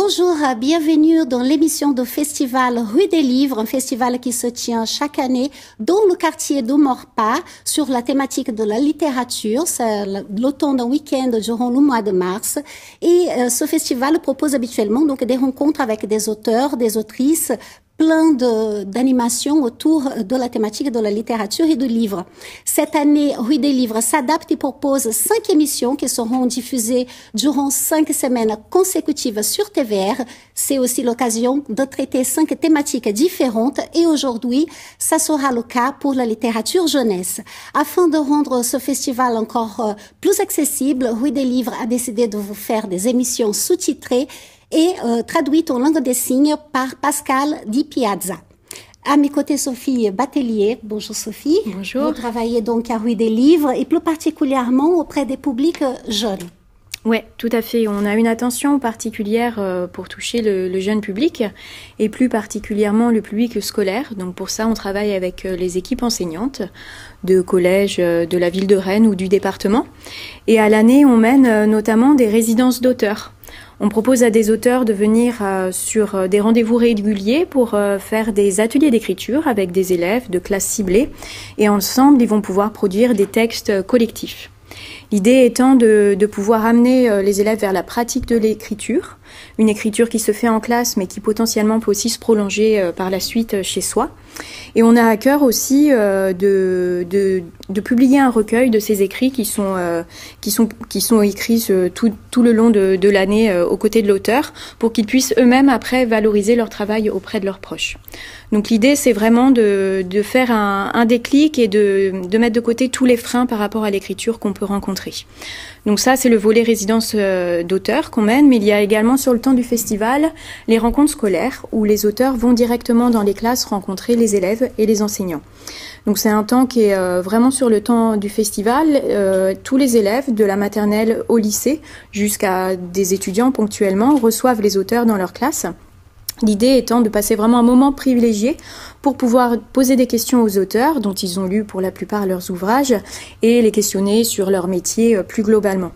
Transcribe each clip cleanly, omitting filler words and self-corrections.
Bonjour, bienvenue dans l'émission du festival Rue des Livres, un festival qui se tient chaque année dans le quartier de Maurepas sur la thématique de la littérature. C'est l'automne d'un week-end durant le mois de mars. Et ce festival propose habituellement donc des rencontres avec des auteurs, des autrices, plein d'animations autour de la thématique de la littérature et du livre. Cette année, Rue des Livres s'adapte et propose 5 émissions qui seront diffusées durant 5 semaines consécutives sur TVR. C'est aussi l'occasion de traiter 5 thématiques différentes et aujourd'hui, ça sera le cas pour la littérature jeunesse. Afin de rendre ce festival encore plus accessible, Rue des Livres a décidé de vous faire des émissions sous-titrées et traduite en langue des signes par Pascal Di Piazza. À mes côtés, Sophie Batelier. Bonjour Sophie. Bonjour. Vous travaillez donc à Rue des Livres et plus particulièrement auprès des publics jeunes. Oui, tout à fait. On a une attention particulière pour toucher le jeune public et plus particulièrement le public scolaire. Donc pour ça, on travaille avec les équipes enseignantes de collèges de la ville de Rennes ou du département. Et à l'année, on mène notamment des résidences d'auteurs. On propose à des auteurs de venir sur des rendez-vous réguliers pour faire des ateliers d'écriture avec des élèves de classes ciblées et ensemble, ils vont pouvoir produire des textes collectifs. L'idée étant de pouvoir amener les élèves vers la pratique de l'écriture, une écriture qui se fait en classe mais qui potentiellement peut aussi se prolonger par la suite chez soi. Et on a à cœur aussi de publier un recueil de ces écrits qui sont écrits tout le long de l'année aux côtés de l'auteur pour qu'ils puissent eux-mêmes après valoriser leur travail auprès de leurs proches. Donc l'idée c'est vraiment de faire un déclic et de mettre de côté tous les freins par rapport à l'écriture qu'on peut rencontrer. Donc ça, c'est le volet résidence d'auteurs qu'on mène, mais il y a également sur le temps du festival les rencontres scolaires où les auteurs vont directement dans les classes rencontrer les élèves et les enseignants. Donc c'est un temps qui est vraiment sur le temps du festival. Tous les élèves de la maternelle au lycée jusqu'à des étudiants ponctuellement reçoivent les auteurs dans leur classe. L'idée étant de passer vraiment un moment privilégié pour pouvoir poser des questions aux auteurs dont ils ont lu pour la plupart leurs ouvrages et les questionner sur leur métier plus globalement.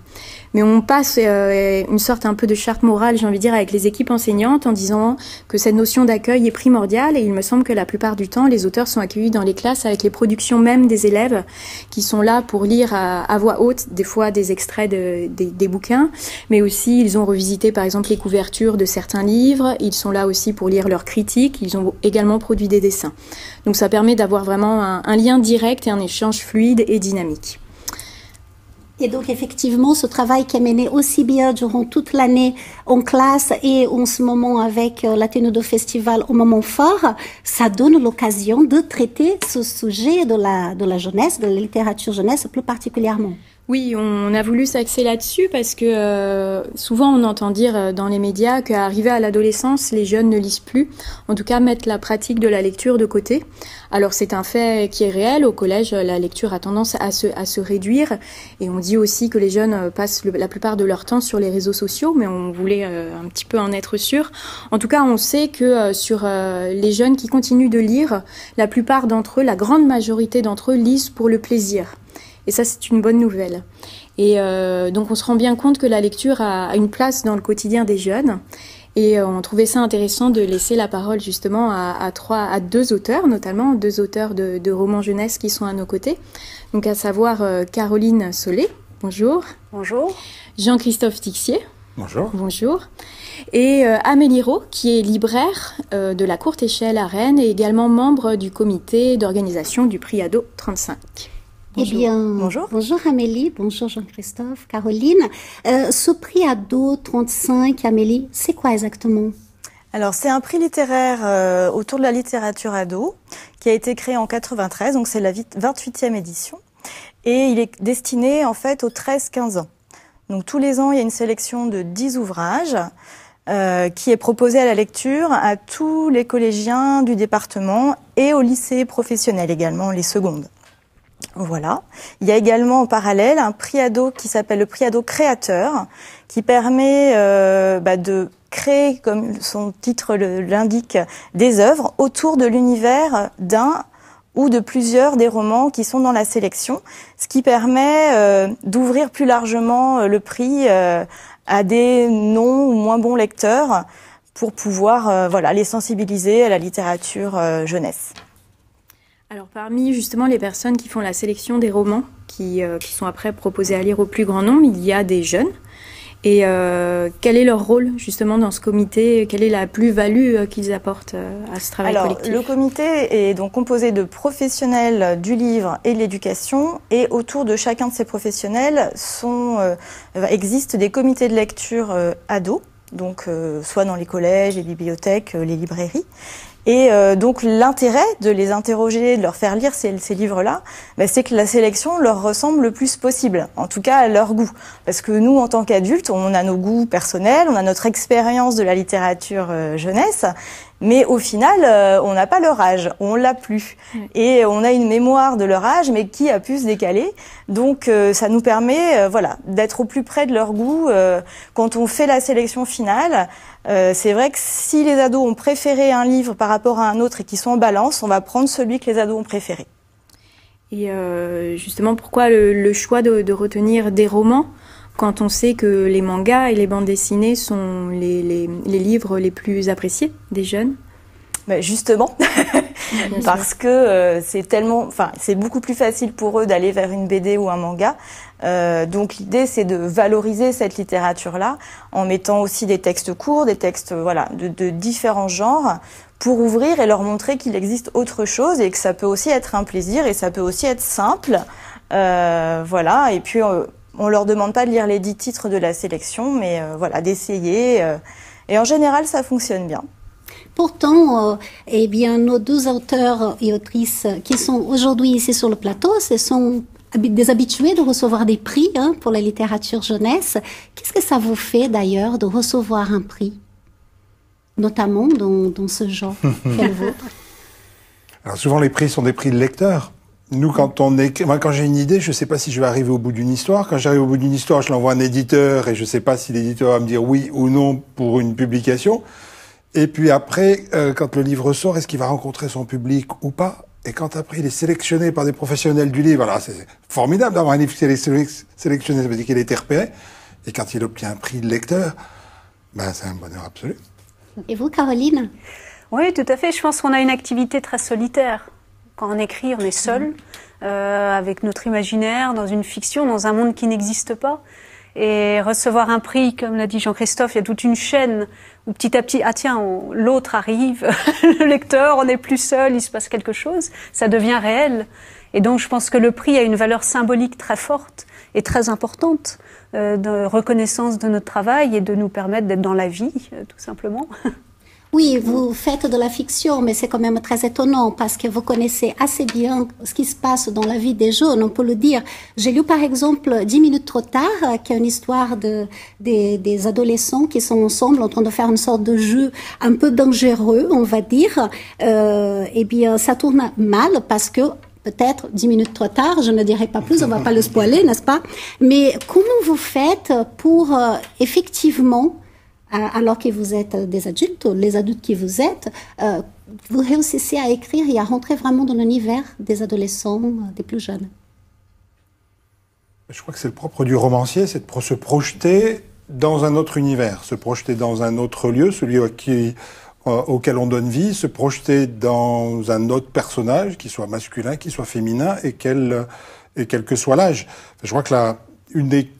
Mais on passe une sorte un peu de charte morale, j'ai envie de dire, avec les équipes enseignantes en disant que cette notion d'accueil est primordiale et il me semble que la plupart du temps, les auteurs sont accueillis dans les classes avec les productions même des élèves qui sont là pour lire à voix haute, des fois des extraits des bouquins, mais aussi ils ont revisité par exemple les couvertures de certains livres, ils sont là aussi pour lire leurs critiques, ils ont également produit des dessins. Donc ça permet d'avoir vraiment un lien direct et un échange fluide et dynamique. Et donc, effectivement, ce travail qui est mené aussi bien durant toute l'année en classe et en ce moment avec la tenue de festival au moment fort, ça donne l'occasion de traiter ce sujet de la jeunesse, de la littérature jeunesse plus particulièrement. Oui, on a voulu s'axer là-dessus parce que souvent on entend dire dans les médias qu'arrivé à l'adolescence, les jeunes ne lisent plus, en tout cas mettent la pratique de la lecture de côté. Alors c'est un fait qui est réel, au collège la lecture a tendance à se réduire et on dit aussi que les jeunes passent la plupart de leur temps sur les réseaux sociaux, mais on voulait un petit peu en être sûr. En tout cas, on sait que sur les jeunes qui continuent de lire, la plupart d'entre eux, la grande majorité d'entre eux lisent pour le plaisir. Et ça, c'est une bonne nouvelle. Et donc, on se rend bien compte que la lecture a une place dans le quotidien des jeunes. Et on trouvait ça intéressant de laisser la parole justement à 2 auteurs, notamment 2 auteurs de romans jeunesse qui sont à nos côtés. Donc, à savoir Caroline Solé. Bonjour. Bonjour. Jean-Christophe Tixier. Bonjour. Bonjour. Et Amélie Rault, qui est libraire de la Courte Échelle à Rennes et également membre du comité d'organisation du prix Ado 35. Bonjour. Eh bien, bonjour Amélie, bonjour Jean-Christophe, Caroline. Ce prix Ado 35, Amélie, c'est quoi exactement? Alors, c'est un prix littéraire autour de la littérature ado qui a été créé en 93, donc c'est la 28e édition. Et il est destiné en fait aux 13-15 ans. Donc tous les ans, il y a une sélection de 10 ouvrages qui est proposée à la lecture à tous les collégiens du département et aux lycées professionnels également, les secondes. Voilà. Il y a également en parallèle un prix ado qui s'appelle le prix ado créateur, qui permet de créer, comme son titre l'indique, des œuvres autour de l'univers d'un ou de plusieurs des romans qui sont dans la sélection, ce qui permet d'ouvrir plus largement le prix à des non ou moins bons lecteurs pour pouvoir voilà, les sensibiliser à la littérature jeunesse. Alors parmi justement les personnes qui font la sélection des romans qui sont après proposés à lire au plus grand nombre, il y a des jeunes. Et quel est leur rôle justement dans ce comité? Quelle est la plus-value qu'ils apportent à ce travail collectif? Le comité est donc composé de professionnels du livre et de l'éducation, et autour de chacun de ces professionnels existent des comités de lecture ados, donc soit dans les collèges, les bibliothèques, les librairies. Et donc l'intérêt de les interroger, de leur faire lire ces livres-là, c'est que la sélection leur ressemble le plus possible, en tout cas à leur goût. Parce que nous, en tant qu'adultes, on a nos goûts personnels, on a notre expérience de la littérature jeunesse, mais au final, on n'a pas leur âge, on l'a plus. Et on a une mémoire de leur âge, mais qui a pu se décaler. Donc ça nous permet voilà, d'être au plus près de leur goût. Quand on fait la sélection finale, c'est vrai que si les ados ont préféré un livre par rapport à un autre et qu'ils sont en balance, on va prendre celui que les ados ont préféré. Et justement, pourquoi le choix de retenir des romans quand on sait que les mangas et les bandes dessinées sont les livres les plus appréciés des jeunes? Justement, parce que c'est beaucoup plus facile pour eux d'aller vers une BD ou un manga. Donc l'idée, c'est de valoriser cette littérature-là en mettant aussi des textes courts, des textes voilà de différents genres, pour ouvrir et leur montrer qu'il existe autre chose et que ça peut aussi être un plaisir et ça peut aussi être simple. Voilà. Et puis on leur demande pas de lire les 10 titres de la sélection, mais voilà, d'essayer. Et en général, ça fonctionne bien. Pourtant, eh bien, nos deux auteurs et autrices qui sont aujourd'hui ici sur le plateau, ce sont des habitués de recevoir des prix pour la littérature jeunesse. Qu'est-ce que ça vous fait d'ailleurs de recevoir un prix, notamment dans ce genre qu'est le vôtre? Alors souvent les prix sont des prix de lecteurs. Nous, quand j'ai une idée, je ne sais pas si je vais arriver au bout d'une histoire. Quand j'arrive au bout d'une histoire, je l'envoie à un éditeur et je ne sais pas si l'éditeur va me dire oui ou non pour une publication. Et puis après, quand le livre sort, est-ce qu'il va rencontrer son public ou pas? Et quand après il est sélectionné par des professionnels du livre, alors c'est formidable d'avoir un livre qui est sélectionné, ça veut dire qu'il a été repéré. Et quand il obtient un prix de lecteur, c'est un bonheur absolu. Et vous, Caroline? Oui, tout à fait. Je pense qu'on a une activité très solitaire. Quand on écrit, on est seul, avec notre imaginaire, dans une fiction, dans un monde qui n'existe pas. Et recevoir un prix, comme l'a dit Jean-Christophe, il y a toute une chaîne où petit à petit, l'autre arrive, le lecteur, on n'est plus seul, il se passe quelque chose, ça devient réel. Et donc je pense que le prix a une valeur symbolique très forte et très importante de reconnaissance de notre travail et de nous permettre d'être dans la vie, tout simplement. Oui, vous faites de la fiction, mais c'est quand même très étonnant parce que vous connaissez assez bien ce qui se passe dans la vie des jeunes, on peut le dire. J'ai lu par exemple 10 minutes trop tard, qui est une histoire des adolescents qui sont ensemble en train de faire une sorte de jeu un peu dangereux, on va dire. Eh bien, ça tourne mal parce que peut-être 10 minutes trop tard, je ne dirai pas plus, on va pas le spoiler, n'est-ce pas? Mais comment vous faites pour effectivement, alors que vous êtes des adultes, les adultes que vous êtes, vous réussissez à écrire et à rentrer vraiment dans l'univers des adolescents, des plus jeunes? Je crois que c'est le propre du romancier, c'est de se projeter dans un autre univers, se projeter dans un autre lieu, celui auquel on donne vie, se projeter dans un autre personnage, qui soit masculin, qui soit féminin, et quel que soit l'âge. Je crois que une des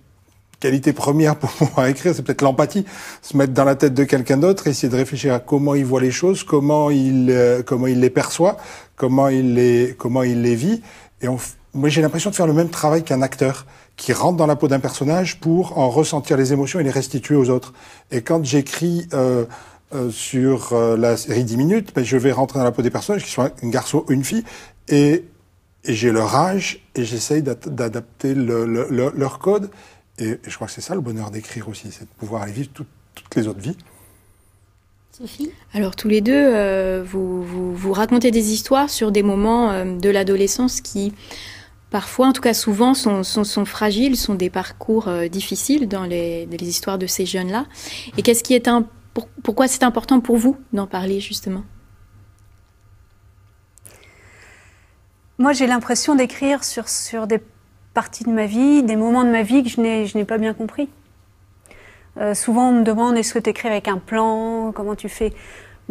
qualité première pour pouvoir écrire, c'est peut-être l'empathie. Se mettre dans la tête de quelqu'un d'autre, essayer de réfléchir à comment il voit les choses, comment il les perçoit, comment il les vit. Et moi, j'ai l'impression de faire le même travail qu'un acteur qui rentre dans la peau d'un personnage pour en ressentir les émotions et les restituer aux autres. Et quand j'écris sur la série 10 minutes, je vais rentrer dans la peau des personnages, qui soient un garçon ou une fille, et j'ai leur âge, et j'essaye d'adapter leur code. Et je crois que c'est ça le bonheur d'écrire aussi, c'est de pouvoir aller vivre toutes les autres vies. Sophie? Alors tous les deux, vous racontez des histoires sur des moments de l'adolescence qui, parfois, en tout cas souvent, sont fragiles, sont des parcours difficiles dans les histoires de ces jeunes-là. Et pourquoi c'est important pour vous d'en parler justement? Moi, j'ai l'impression d'écrire sur des parties de ma vie, des moments de ma vie que je n'ai pas bien compris. Souvent, on me demande, est-ce que tu écris avec un plan? Comment tu fais?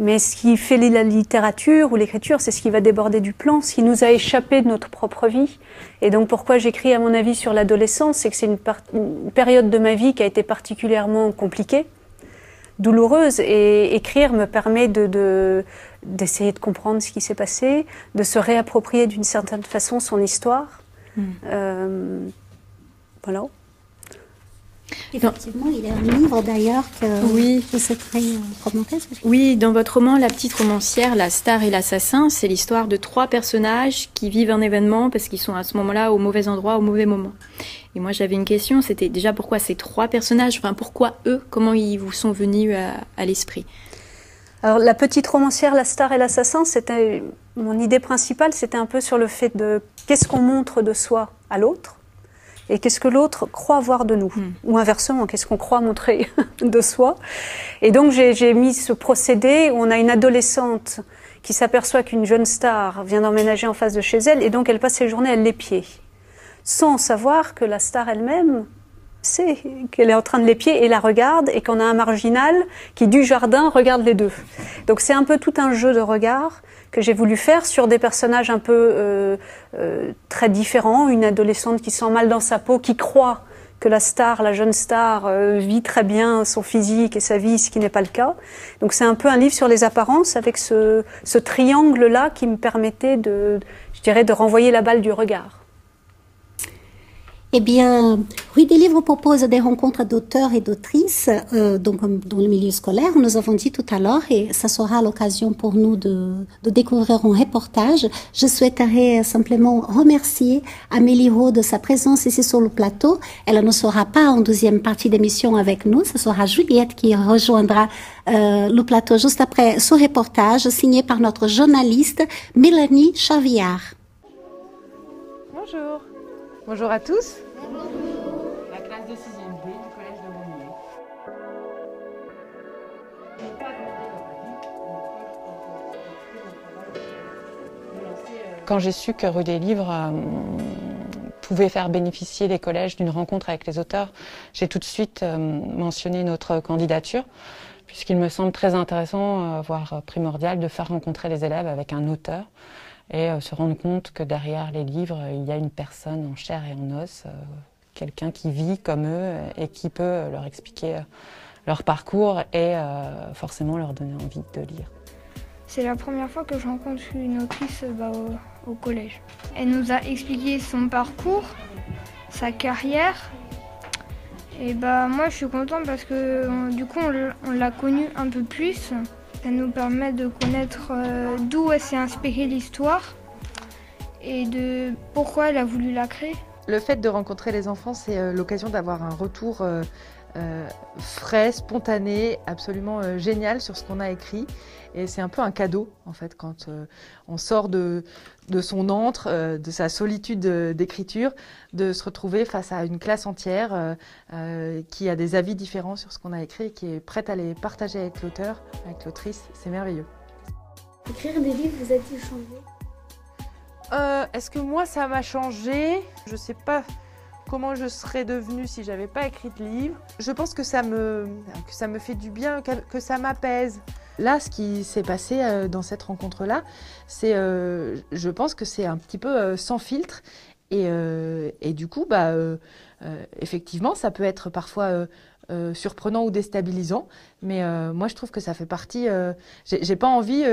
Mais ce qui fait la littérature ou l'écriture, c'est ce qui va déborder du plan, ce qui nous a échappé de notre propre vie. Et donc pourquoi j'écris à mon avis sur l'adolescence, c'est que c'est une période de ma vie qui a été particulièrement compliquée, douloureuse, et écrire me permet d'essayer de comprendre ce qui s'est passé, de se réapproprier d'une certaine façon son histoire. Voilà. Effectivement, il y a un livre d'ailleurs que oui. je souhaiterais commenter. Oui, dans votre roman La petite romancière, la star et l'assassin, c'est l'histoire de 3 personnages qui vivent un événement parce qu'ils sont à ce moment-là au mauvais endroit, au mauvais moment. Et moi j'avais une question, c'était déjà pourquoi ces 3 personnages, enfin pourquoi eux, comment ils vous sont venus à l'esprit? Alors la petite romancière, la star et l'assassin, c'était mon idée principale, c'était un peu sur le fait de qu'est-ce qu'on montre de soi à l'autre et qu'est-ce que l'autre croit voir de nous, ou inversement, qu'est-ce qu'on croit montrer de soi. Et donc j'ai mis ce procédé où on a une adolescente qui s'aperçoit qu'une jeune star vient d'emménager en face de chez elle, et donc elle passe ses journées à l'épier, sans savoir que la star elle-même sait qu'elle est en train de l'épier et la regarde, et qu'on a un marginal qui, du jardin, regarde les deux. Donc c'est un peu tout un jeu de regard que j'ai voulu faire sur des personnages un peu très différents. Une adolescente qui sent mal dans sa peau, qui croit que la star, la jeune star, vit très bien son physique et sa vie, ce qui n'est pas le cas. Donc c'est un peu un livre sur les apparences, avec ce triangle-là qui me permettait de renvoyer la balle du regard. Eh bien, Rue des Livres propose des rencontres d'auteurs et d'autrices donc dans le milieu scolaire, nous avons dit tout à l'heure, et ça sera l'occasion pour nous de découvrir un reportage. Je souhaiterais simplement remercier Amélie Rowe de sa présence ici sur le plateau. Elle ne sera pas en deuxième partie d'émission avec nous, ce sera Juliette qui rejoindra le plateau juste après ce reportage signé par notre journaliste Mélanie Chavillard. Bonjour. Bonjour à tous. La classe de 6e B du collège de Montmirail. Quand j'ai su que Rue des Livres pouvait faire bénéficier les collèges d'une rencontre avec les auteurs, j'ai tout de suite mentionné notre candidature, puisqu'il me semble très intéressant, voire primordial, de faire rencontrer les élèves avec un auteur, et se rendre compte que derrière les livres, il y a une personne en chair et en os, quelqu'un qui vit comme eux et qui peut leur expliquer leur parcours et forcément leur donner envie de lire. C'est la première fois que je rencontre une autrice au collège. Elle nous a expliqué son parcours, sa carrière. Et moi je suis contente parce que du coup on l'a connue un peu plus. Ça nous permet de connaître d'où elle s'est inspirée l'histoire et de pourquoi elle a voulu la créer. Le fait de rencontrer les enfants, c'est l'occasion d'avoir un retour frais, spontané, absolument génial sur ce qu'on a écrit. Et c'est un peu un cadeau, en fait, quand on sort de son antre, de sa solitude d'écriture, de se retrouver face à une classe entière qui a des avis différents sur ce qu'on a écrit et qui est prête à les partager avec l'auteur, avec l'autrice. C'est merveilleux. Écrire des livres, vous a-t-il changé ? Est-ce que moi, ça m'a changé ? Je ne sais pas comment je serais devenue si j'avais pas écrit de livre. Je pense que ça me fait du bien, que ça m'apaise. Là, ce qui s'est passé dans cette rencontre-là, c'est, je pense que c'est un petit peu sans filtre. Et du coup, effectivement, ça peut être parfois surprenant ou déstabilisant. Mais moi, je trouve que ça fait partie... j'ai pas envie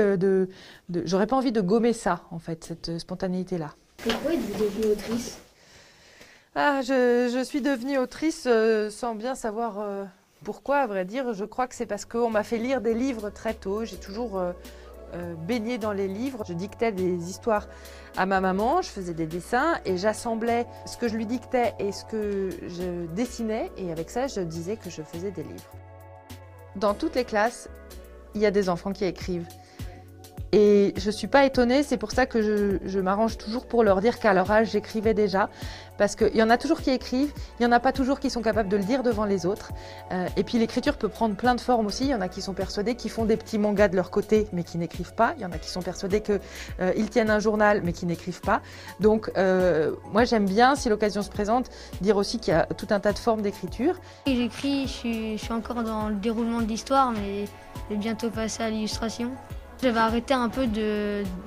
j'aurais pas envie de gommer ça, en fait, cette spontanéité-là. Pourquoi êtes-vous devenue autrice ? Je suis devenue autrice sans bien savoir pourquoi, à vrai dire. Je crois que c'est parce qu'on m'a fait lire des livres très tôt. J'ai toujours baigné dans les livres. Je dictais des histoires à ma maman, je faisais des dessins et j'assemblais ce que je lui dictais et ce que je dessinais. Et avec ça, je disais que je faisais des livres. Dans toutes les classes, il y a des enfants qui écrivent. Et je suis pas étonnée, c'est pour ça que je m'arrange toujours pour leur dire qu'à leur âge, j'écrivais déjà. Parce qu'il y en a toujours qui écrivent, il n'y en a pas toujours qui sont capables de le dire devant les autres. Et puis l'écriture peut prendre plein de formes aussi. Il y en a qui sont persuadés qu'ils font des petits mangas de leur côté, mais qui n'écrivent pas. Il y en a qui sont persuadés qu'ils tiennent un journal, mais qui n'écrivent pas. Donc moi j'aime bien, si l'occasion se présente, dire aussi qu'il y a tout un tas de formes d'écriture. J'écris, je suis encore dans le déroulement de l'histoire, mais je vais bientôt passer à l'illustration. J'avais arrêté un peu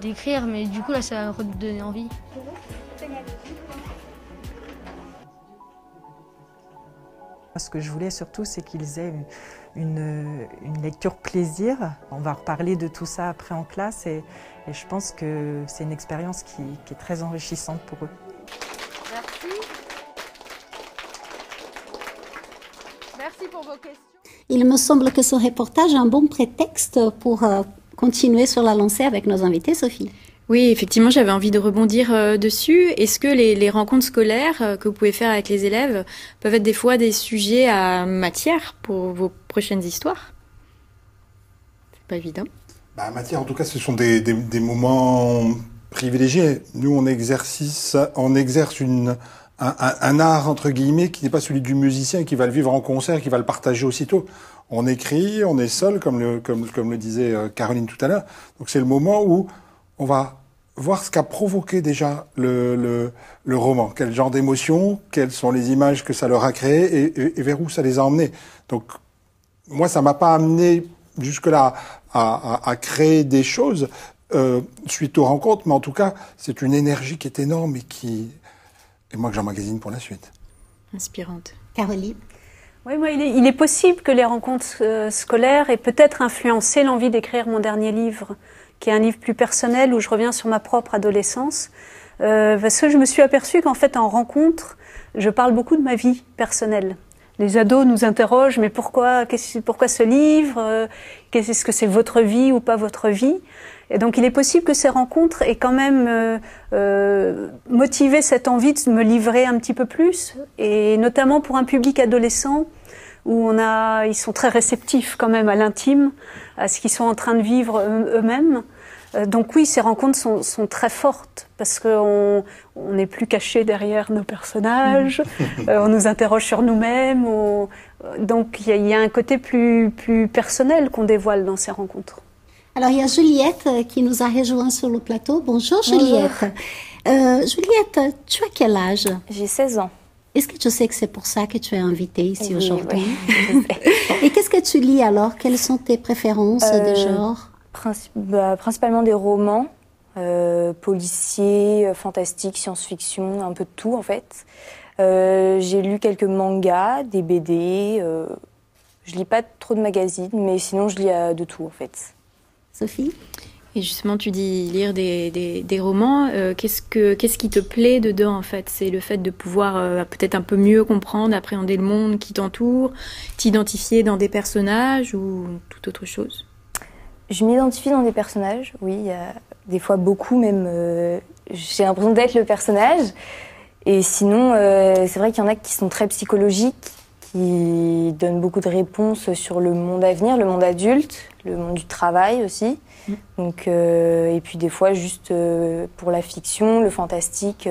d'écrire, mais du coup là ça va redonner envie. Ce que je voulais surtout, c'est qu'ils aient une lecture plaisir. On va reparler de tout ça après en classe et je pense que c'est une expérience qui est très enrichissante pour eux. Merci. Merci pour vos questions. Il me semble que ce reportage est un bon prétexte pour continuer sur la lancée avec nos invités, Sophie. Oui, effectivement, j'avais envie de rebondir dessus. Est-ce que les rencontres scolaires que vous pouvez faire avec les élèves peuvent être des fois des sujets à matière pour vos prochaines histoires? C'est pas évident. Bah, matière, en tout cas, ce sont des moments privilégiés. Nous, on exerce un art, entre guillemets, qui n'est pas celui du musicien qui va le vivre en concert, qui va le partager aussitôt. On écrit, on est seul, comme le disait Caroline tout à l'heure. Donc c'est le moment où on va voir ce qu'a provoqué déjà le roman, quel genre d'émotions, quelles sont les images que ça leur a créées et vers où ça les a emmenés. Donc moi, ça m'a pas amené jusque-là à créer des choses suite aux rencontres, mais en tout cas, c'est une énergie qui est énorme et moi que j'emmagasine pour la suite. Inspirante. Caroline? Oui, moi, il est possible que les rencontres scolaires aient peut-être influencé l'envie d'écrire mon dernier livre, qui est un livre plus personnel où je reviens sur ma propre adolescence, parce que je me suis aperçue qu'en fait, en rencontre, je parle beaucoup de ma vie personnelle. Les ados nous interrogent, mais pourquoi ce livre? Est-ce que c'est votre vie ou pas votre vie? Et donc, il est possible que ces rencontres aient quand même motivé cette envie de me livrer un petit peu plus, et notamment pour un public adolescent où ils sont très réceptifs quand même à l'intime, à ce qu'ils sont en train de vivre eux-mêmes. Donc oui, ces rencontres sont très fortes parce qu'on n'est plus caché derrière nos personnages, on nous interroge sur nous-mêmes. Donc il y a un côté plus personnel qu'on dévoile dans ces rencontres. Alors il y a Juliette qui nous a rejoint sur le plateau. Bonjour Juliette. Juliette, tu as quel âge? J'ai 16 ans. Est-ce que tu sais que c'est pour ça que tu es invitée ici aujourd'hui? Oui, je sais. Et qu'est-ce que tu lis alors? Quelles sont tes préférences de genre? Principalement des romans, policiers, fantastiques, science-fiction, un peu de tout en fait. J'ai lu quelques mangas, des BD. Je lis pas trop de magazines, mais sinon je lis de tout en fait. Sophie? Et justement, tu dis lire des romans. Qu'est-ce qui te plaît dedans, en fait? C'est le fait de pouvoir peut-être un peu mieux comprendre, appréhender le monde qui t'entoure, t'identifier dans des personnages ou toute autre chose? Je m'identifie dans des personnages, oui. Il y a des fois beaucoup, même. J'ai l'impression d'être le personnage. Et sinon, c'est vrai qu'il y en a qui sont très psychologiques, qui donnent beaucoup de réponses sur le monde à venir, le monde adulte, le monde du travail aussi. Donc, et puis des fois, juste pour la fiction, le fantastique,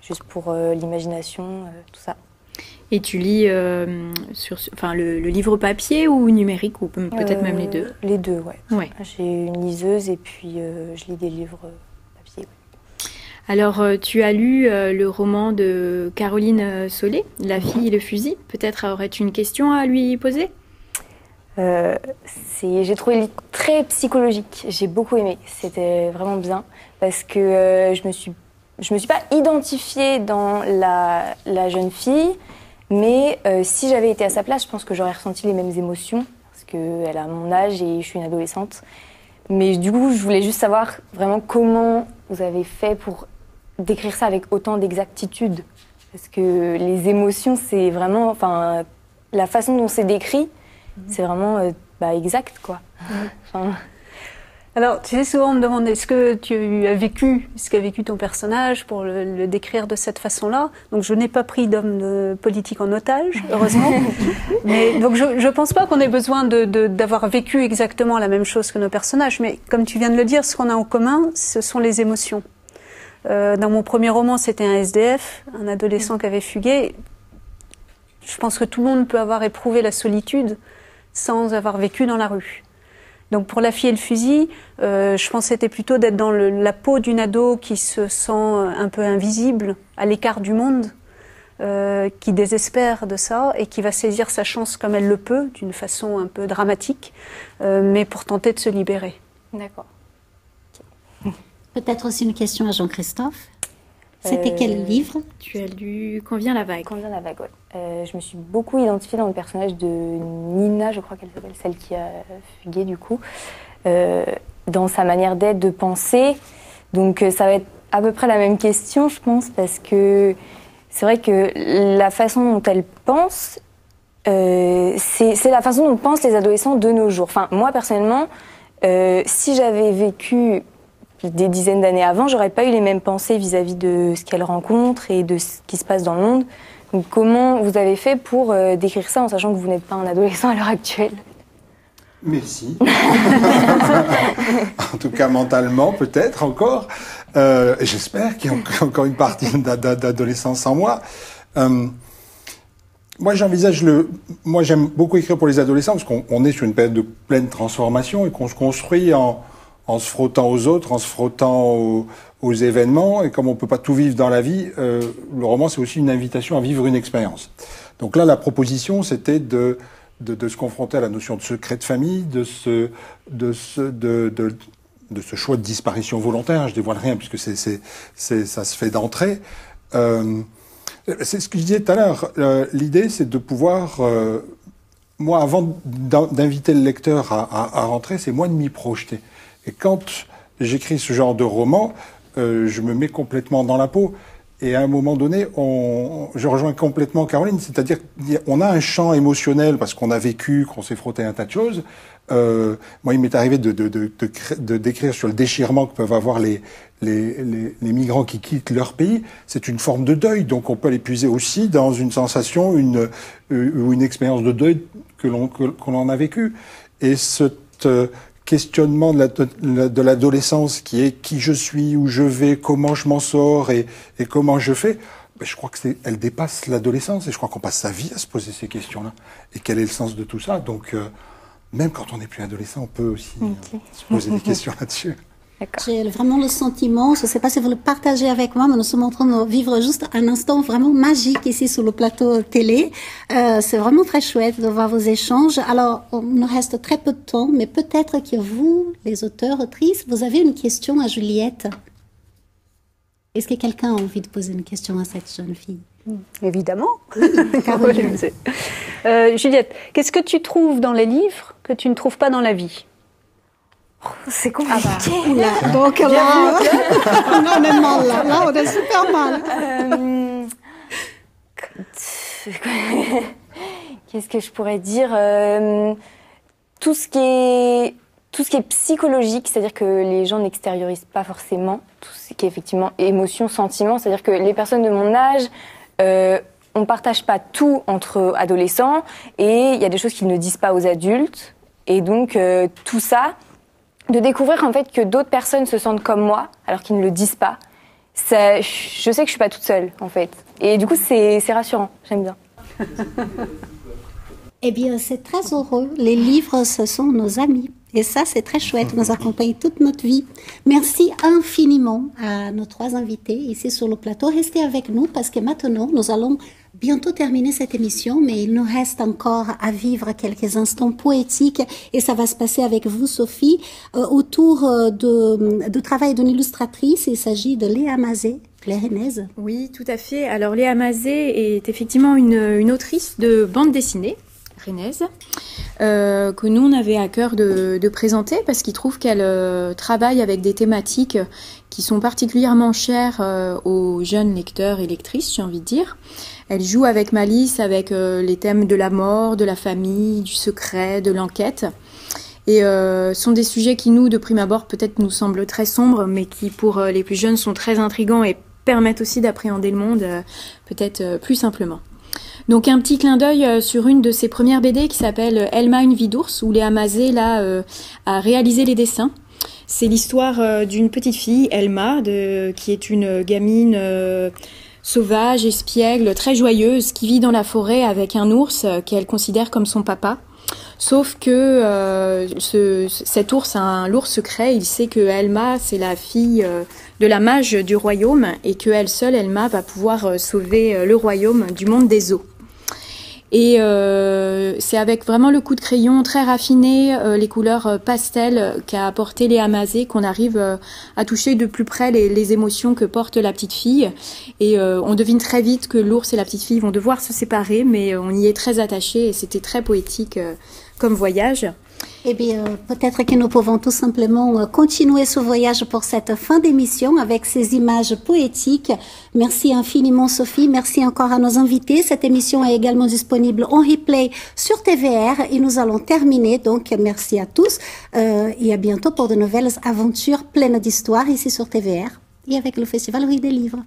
juste pour l'imagination, tout ça. Et tu lis le livre papier ou numérique, ou peut-être même les deux? Les deux, ouais. J'ai une liseuse et puis je lis des livres papier. Ouais. Alors, tu as lu le roman de Caroline Solé, La fille et le fusil. Peut-être aurais-tu une question à lui poser? J'ai trouvé le livre très psychologique. J'ai beaucoup aimé. C'était vraiment bien parce que je me suis pas identifiée dans la jeune fille, mais si j'avais été à sa place, je pense que j'aurais ressenti les mêmes émotions parce qu'elle a mon âge et je suis une adolescente. Mais du coup, je voulais juste savoir vraiment comment vous avez fait pour décrire ça avec autant d'exactitude, parce que les émotions, c'est vraiment, enfin, la façon dont c'est décrit. C'est vraiment exact, quoi. Alors, tu sais, souvent on me demande est-ce que tu as vécu ce qu'a vécu ton personnage pour le décrire de cette façon-là. Donc, je n'ai pas pris d'homme politique en otage, heureusement. Mais donc, je pense pas qu'on ait besoin d'avoir vécu exactement la même chose que nos personnages. Mais comme tu viens de le dire, ce qu'on a en commun, ce sont les émotions. Dans mon premier roman, c'était un SDF, un adolescent qui avait fugué. Je pense que tout le monde peut avoir éprouvé la solitude sans avoir vécu dans la rue. Donc pour La fille et le fusil, je pense que c'était plutôt d'être dans la peau d'une ado qui se sent un peu invisible, à l'écart du monde, qui désespère de ça et qui va saisir sa chance comme elle le peut, d'une façon un peu dramatique, mais pour tenter de se libérer. D'accord. Peut-être aussi une question à Jean-Christophe. C'était quel livre? Tu as lu Quand vient la vague. Quand vient la vague, ouais. Je me suis beaucoup identifiée dans le personnage de Nina, je crois qu'elle s'appelle, celle qui a fugué du coup, dans sa manière d'être, de penser. Donc ça va être à peu près la même question, je pense, parce que c'est vrai que la façon dont elle pense, c'est la façon dont pensent les adolescents de nos jours. Enfin, moi personnellement, si j'avais vécu des dizaines d'années avant, j'aurais pas eu les mêmes pensées vis-à-vis de ce qu'elle rencontre et de ce qui se passe dans le monde. Donc comment vous avez fait pour décrire ça en sachant que vous n'êtes pas un adolescent à l'heure actuelle? Mais si. En tout cas, mentalement, peut-être encore. J'espère qu'il y a encore une partie d'adolescence en moi. Moi, moi, j'aime beaucoup écrire pour les adolescents parce qu'on est sur une période de pleine transformation et qu'on se construit en se frottant aux autres, en se frottant aux événements. Et comme on peut pas tout vivre dans la vie, le roman, c'est aussi une invitation à vivre une expérience. Donc là, la proposition, c'était de se confronter à la notion de secret de famille, de ce choix de disparition volontaire. Je dévoile rien puisque ça se fait d'entrée. C'est ce que je disais tout à l'heure. L'idée, c'est de pouvoir, moi, avant d'inviter le lecteur à rentrer, c'est moi de m'y projeter. Et quand j'écris ce genre de roman, je me mets complètement dans la peau. Et à un moment donné, je rejoins complètement Caroline, c'est-à-dire qu'on a un champ émotionnel parce qu'on a vécu, qu'on s'est frotté un tas de choses. Moi, il m'est arrivé d'écrire sur le déchirement que peuvent avoir les migrants qui quittent leur pays. C'est une forme de deuil, donc on peut l'épuiser aussi dans une sensation ou une expérience de deuil que l'on a vécu. Et ce questionnement de l'adolescence qui est qui je suis, où je vais, comment je m'en sors et comment je fais, je crois que elle dépasse l'adolescence et je crois qu'on passe sa vie à se poser ces questions-là. Et quel est le sens de tout ça? Donc, même quand on n'est plus adolescent, on peut aussi se poser des questions là-dessus. J'ai vraiment le sentiment, je ne sais pas si vous le partagez avec moi, mais nous sommes en train de vivre juste un instant vraiment magique ici sur le plateau télé. C'est vraiment très chouette de voir vos échanges. Alors, il nous reste très peu de temps, mais peut-être que vous, les auteurs, autrices, vous avez une question à Juliette. Est-ce que quelqu'un a envie de poser une question à cette jeune fille? Évidemment. Juliette, qu'est-ce que tu trouves dans les livres que tu ne trouves pas dans la vie? C'est compliqué. Donc là, on est mal là, on est super mal. Qu'est-ce que je pourrais dire? Tout ce qui est psychologique, c'est-à-dire que les gens n'extériorisent pas forcément tout ce qui est effectivement émotion, sentiment, c'est-à-dire que les personnes de mon âge, on partage pas tout entre adolescents et il y a des choses qu'ils ne disent pas aux adultes et donc tout ça, de découvrir en fait que d'autres personnes se sentent comme moi alors qu'ils ne le disent pas, je sais que je suis pas toute seule en fait et du coup c'est rassurant, j'aime bien. Eh bien, c'est très heureux. Les livres, ce sont nos amis. Et ça, c'est très chouette. Ils nous accompagnent toute notre vie. Merci infiniment à nos trois invités ici sur le plateau. Restez avec nous parce que maintenant, nous allons bientôt terminer cette émission, mais il nous reste encore à vivre quelques instants poétiques et ça va se passer avec vous, Sophie, autour du travail d'une illustratrice. Il s'agit de Léa Mazet. Renez. Oui, tout à fait. Alors, Léa Mazet est effectivement une autrice de bande dessinée. Renez, que nous on avait à cœur de présenter parce qu'il trouve qu'elle travaille avec des thématiques qui sont particulièrement chères aux jeunes lecteurs et lectrices, j'ai envie de dire. Elle joue avec malice avec les thèmes de la mort, de la famille, du secret, de l'enquête. Et sont des sujets qui, nous, de prime abord, peut-être nous semblent très sombres, mais qui, pour les plus jeunes, sont très intrigants et permettent aussi d'appréhender le monde peut-être plus simplement. Donc un petit clin d'œil sur une de ses premières BD qui s'appelle Elma, une vie d'ours, où Léa Mazet a réalisé les dessins. C'est l'histoire d'une petite fille, Elma, qui est une gamine sauvage, espiègle, très joyeuse, qui vit dans la forêt avec un ours qu'elle considère comme son papa. Sauf que cet ours a un lourd secret. Il sait que Elma, c'est la fille de la mage du royaume et qu'elle seule, Elma, va pouvoir sauver le royaume du monde des eaux. Et c'est avec vraiment le coup de crayon très raffiné, les couleurs pastel qu'a apporté Léa Mazet, qu'on arrive à toucher de plus près les émotions que porte la petite fille. Et on devine très vite que l'ours et la petite fille vont devoir se séparer, mais on y est très attaché et c'était très poétique comme voyage. Eh bien, peut-être que nous pouvons tout simplement continuer ce voyage pour cette fin d'émission avec ces images poétiques. Merci infiniment, Sophie. Merci encore à nos invités. Cette émission est également disponible en replay sur TVR et nous allons terminer. Donc, merci à tous et à bientôt pour de nouvelles aventures pleines d'histoire ici sur TVR et avec le Festival Rue des Livres.